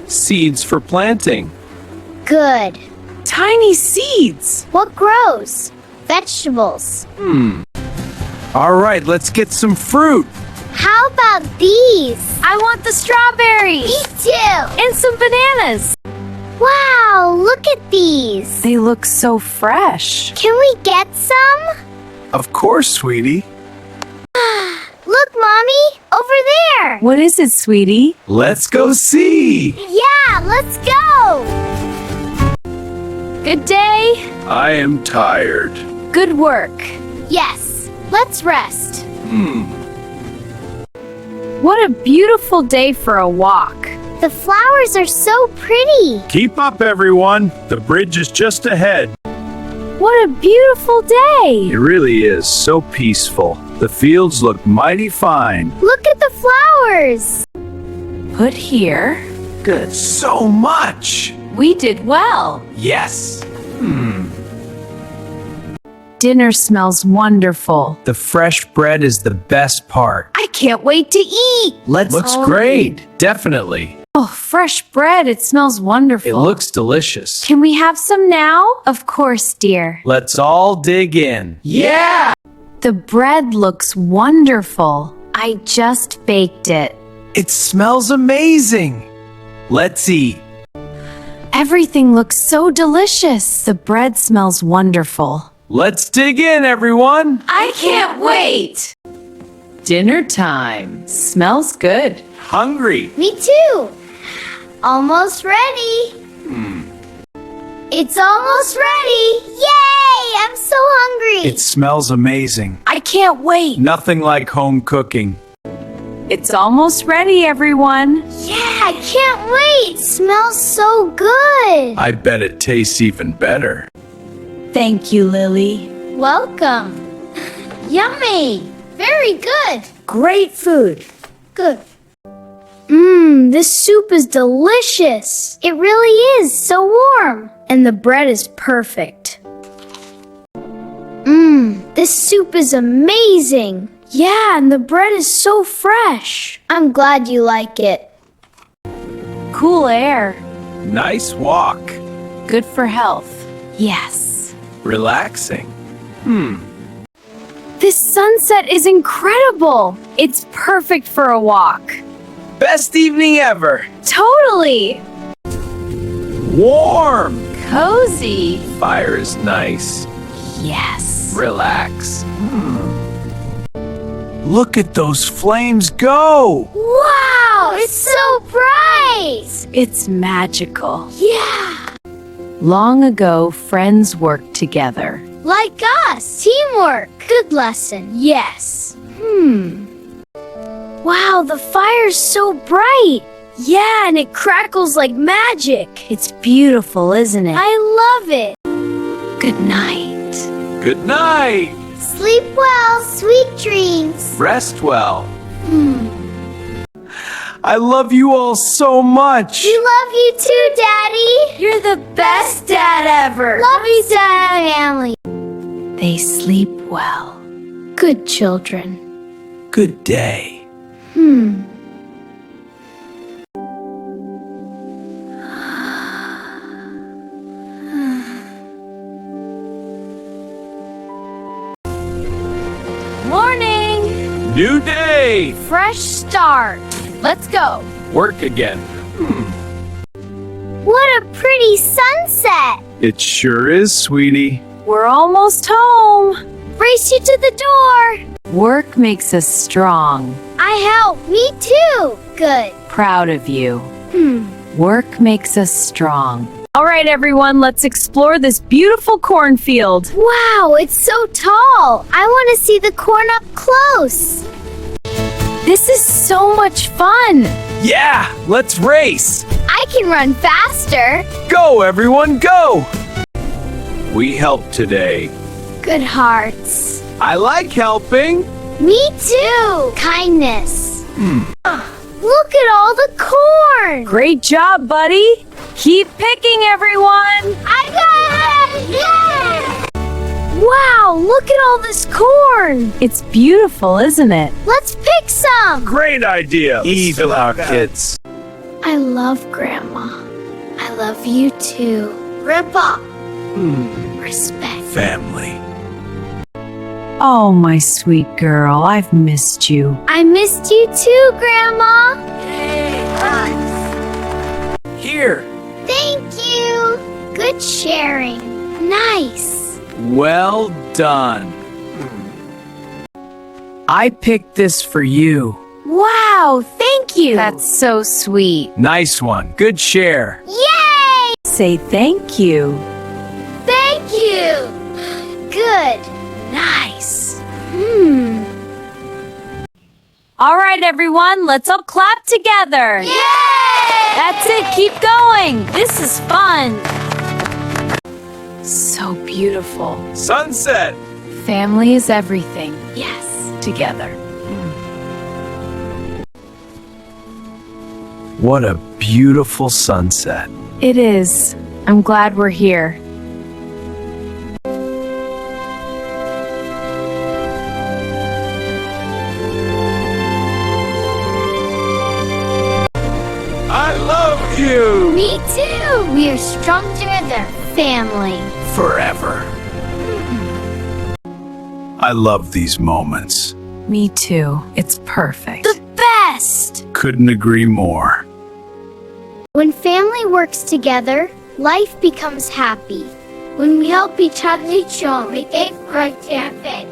Seeds for planting. Good. Tiny seeds. What grows? Vegetables. All right, let's get some fruit. How about these? I want the strawberries. Me too. And some bananas. Wow, look at these. They look so fresh. Can we get some? Of course, sweetie. Look, Mommy, over there. What is it, sweetie? Let's go see. Yeah, let's go. Good day. I am tired. Good work. Yes, let's rest. What a beautiful day for a walk. The flowers are so pretty. Keep up, everyone. The bridge is just ahead. What a beautiful day. It really is so peaceful. The fields look mighty fine. Look at the flowers. Put here. Good. So much. We did well. Yes. Dinner smells wonderful. The fresh bread is the best part. I can't wait to eat. Looks great. Definitely. Oh, fresh bread. It smells wonderful. It looks delicious. Can we have some now? Of course, dear. Let's all dig in. Yeah! The bread looks wonderful. I just baked it. It smells amazing. Let's eat. Everything looks so delicious. The bread smells wonderful. Let's dig in, everyone. I can't wait. Dinner time. Smells good. Hungry. Me too. Almost ready. It's almost ready. Yay! I'm so hungry. It smells amazing. I can't wait. Nothing like home cooking. It's almost ready, everyone. Yeah, I can't wait. It smells so good. I bet it tastes even better. Thank you, Lily. Welcome. Yummy. Very good. Great food. Good. This soup is delicious. It really is so warm. And the bread is perfect. This soup is amazing. Yeah, and the bread is so fresh. I'm glad you like it. Cool air. Nice walk. Good for health. Yes. Relaxing. This sunset is incredible. It's perfect for a walk. Best evening ever. Totally. Warm. Cozy. Fire is nice. Yes. Relax. Look at those flames go. Wow, it's so bright. It's magical. Yeah. Long ago, friends worked together. Like us. Teamwork. Good lesson. Yes. Wow, the fire's so bright. Yeah, and it crackles like magic. It's beautiful, isn't it? I love it. Good night. Good night. Sleep well, sweet dreams. Rest well. I love you all so much. We love you too, Daddy. You're the best dad ever. Love you, Dad. Family. They sleep well. Good children. Good day. Morning. New day. Fresh start. Let's go. Work again. What a pretty sunset. It sure is, sweetie. We're almost home. Race you to the door. Work makes us strong. I help. Me too. Good. Proud of you. Work makes us strong. All right, everyone, let's explore this beautiful cornfield. Wow, it's so tall. I want to see the corn up close. This is so much fun. Yeah, let's race. I can run faster. Go, everyone, go. We helped today. Good hearts. I like helping. Me too. Kindness. Look at all the corn. Great job, buddy. Keep picking, everyone. I got it. Yeah. Wow, look at all this corn. It's beautiful, isn't it? Let's pick some. Great idea. Eat out, kids. I love Grandma. I love you too. Grandpa. Respect. Family. Oh, my sweet girl, I've missed you. I missed you too, Grandma. Here. Thank you. Good sharing. Nice. Well done. I picked this for you. Wow, thank you. That's so sweet. Nice one. Good share. Yay! Say thank you. Thank you. Good. Nice. All right, everyone, let's all clap together. Yay! That's it, keep going. This is fun. So beautiful. Sunset. Family is everything. Yes. Together. What a beautiful sunset. It is. I'm glad we're here. I love you. Me too. We are strong together. Family. Forever. I love these moments. Me too. It's perfect. The best. Couldn't agree more. When family works together, life becomes happy. When we help each other, we make a great family.